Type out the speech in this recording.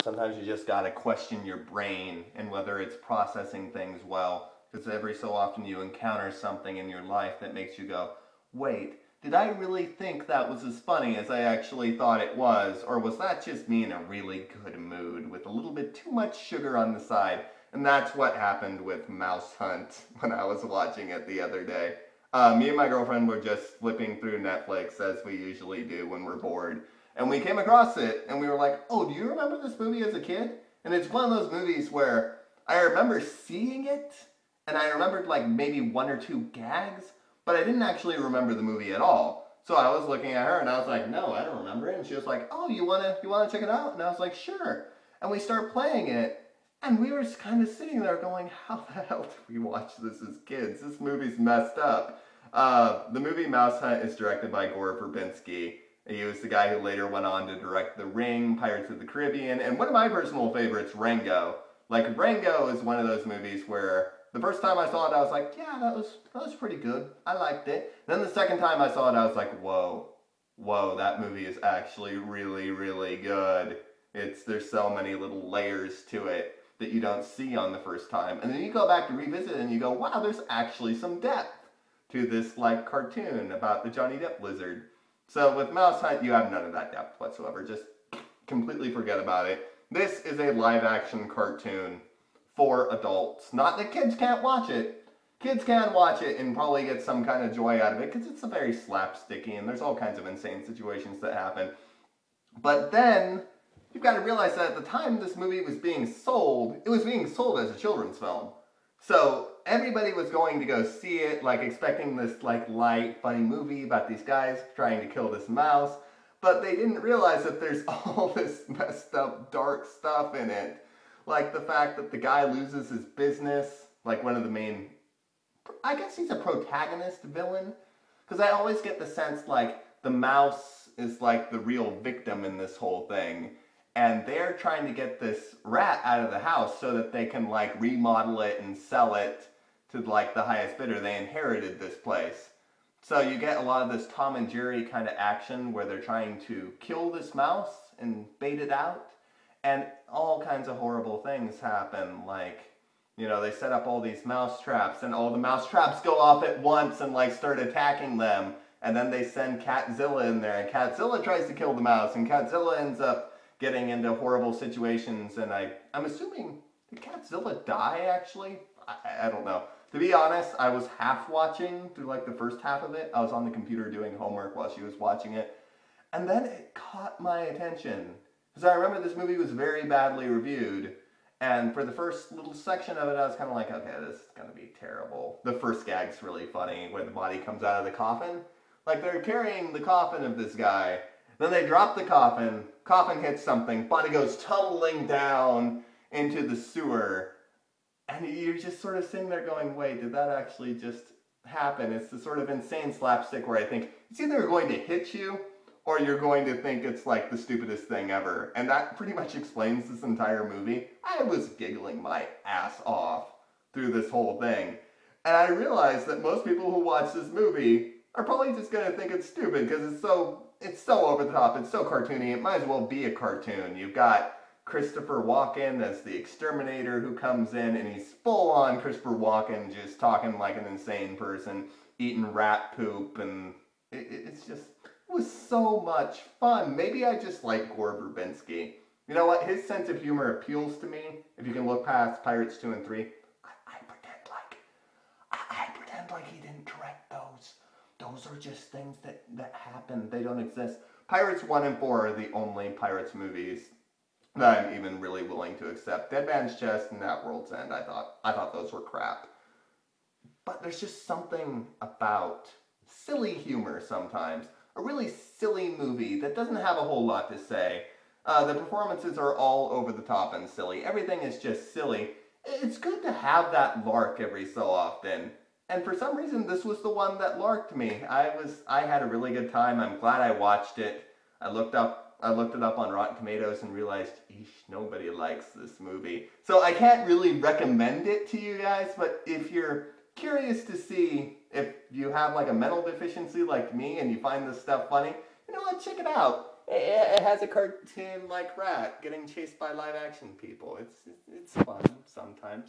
Sometimes you just gotta question your brain and whether it's processing things well. Because every so often you encounter something in your life that makes you go, wait, did I really think that was as funny as I actually thought it was? Or was that just me in a really good mood with a little bit too much sugar on the side? And that's what happened with Mouse Hunt when I was watching it the other day. Me and my girlfriend were just flipping through Netflix as we usually do when we're bored. And we came across it and we were like, oh, do you remember this movie as a kid? And it's one of those movies where I remember seeing it and I remembered like maybe one or two gags, but I didn't actually remember the movie at all. So I was looking at her and I was like, no, I don't remember it. And she was like, oh, you wanna check it out? And I was like, sure. And we start playing it and we were just kind of sitting there going, how the hell did we watch this as kids? This movie's messed up. The movie Mouse Hunt is directed by Gore Verbinski. He was the guy who later went on to direct The Ring, Pirates of the Caribbean, and one of my personal favorites, Rango. Like, Rango is one of those movies where the first time I saw it, I was like, yeah, that was pretty good. I liked it. Then the second time I saw it, I was like, whoa, that movie is actually really, really good. There's so many little layers to it that you don't see on the first time. And then you go back to revisit it and you go, wow, there's actually some depth to this, like, cartoon about the Johnny Depp lizard. So with Mouse Hunt, you have none of that depth whatsoever. Just completely forget about it. This is a live-action cartoon for adults. Not that kids can't watch it. Kids can watch it and probably get some kind of joy out of it because it's a very slapsticky and there's all kinds of insane situations that happen. But then, you've got to realize that at the time this movie was being sold, it was being sold as a children's film. So everybody was going to go see it, like expecting this like light, funny movie about these guys trying to kill this mouse, but they didn't realize that there's all this messed up, dark stuff in it. Like the fact that the guy loses his business, like one of the main, I guess he's a protagonist villain, because I always get the sense like the mouse is like the real victim in this whole thing. And they're trying to get this rat out of the house so that they can like remodel it and sell it to like the highest bidder. They inherited this place. So you get a lot of this Tom and Jerry kind of action where they're trying to kill this mouse and bait it out. And all kinds of horrible things happen. Like, you know, they set up all these mouse traps and all the mouse traps go off at once and like start attacking them. And then they send Catzilla in there and Catzilla tries to kill the mouse and Catzilla ends up getting into horrible situations, and I'm assuming, did Catzilla die, actually? I don't know. To be honest, I was half watching through, like, the first half of it. I was on the computer doing homework while she was watching it, and then it caught my attention. Because I remember this movie was very badly reviewed, and for the first little section of it, I was kind of like, okay, this is going to be terrible. The first gag's really funny, when the body comes out of the coffin. Like, they're carrying the coffin of this guy, then they drop the coffin hits something, body goes tumbling down into the sewer, and you're just sort of sitting there going, wait, did that actually just happen? It's the sort of insane slapstick where I think it's either going to hit you, or you're going to think it's like the stupidest thing ever. And that pretty much explains this entire movie. I was giggling my ass off through this whole thing. And I realized that most people who watch this movie are probably just going to think it's stupid because it's so over the top, it's so cartoony, it might as well be a cartoon. You've got Christopher Walken as the exterminator who comes in, and he's full on Christopher Walken, just talking like an insane person, eating rat poop, and it was so much fun. Maybe I just like Gore Verbinski. You know what, his sense of humor appeals to me. If you can look past Pirates 2 and 3, I pretend like he didn't direct those. Those are just things that happen. They don't exist. Pirates 1 and 4 are the only Pirates movies that I'm even really willing to accept. Dead Man's Chest and At World's End, I thought those were crap. But there's just something about silly humor sometimes. A really silly movie that doesn't have a whole lot to say. The performances are all over the top and silly. Everything is just silly. It's good to have that lark every so often. And for some reason, this was the one that larked me. I had a really good time. I'm glad I watched it. I looked it up on Rotten Tomatoes and realized, eesh, nobody likes this movie. So I can't really recommend it to you guys, but if you're curious to see if you have like a mental deficiency like me and you find this stuff funny, you know what, check it out. it has a cartoon-like rat getting chased by live-action people. It's fun sometimes.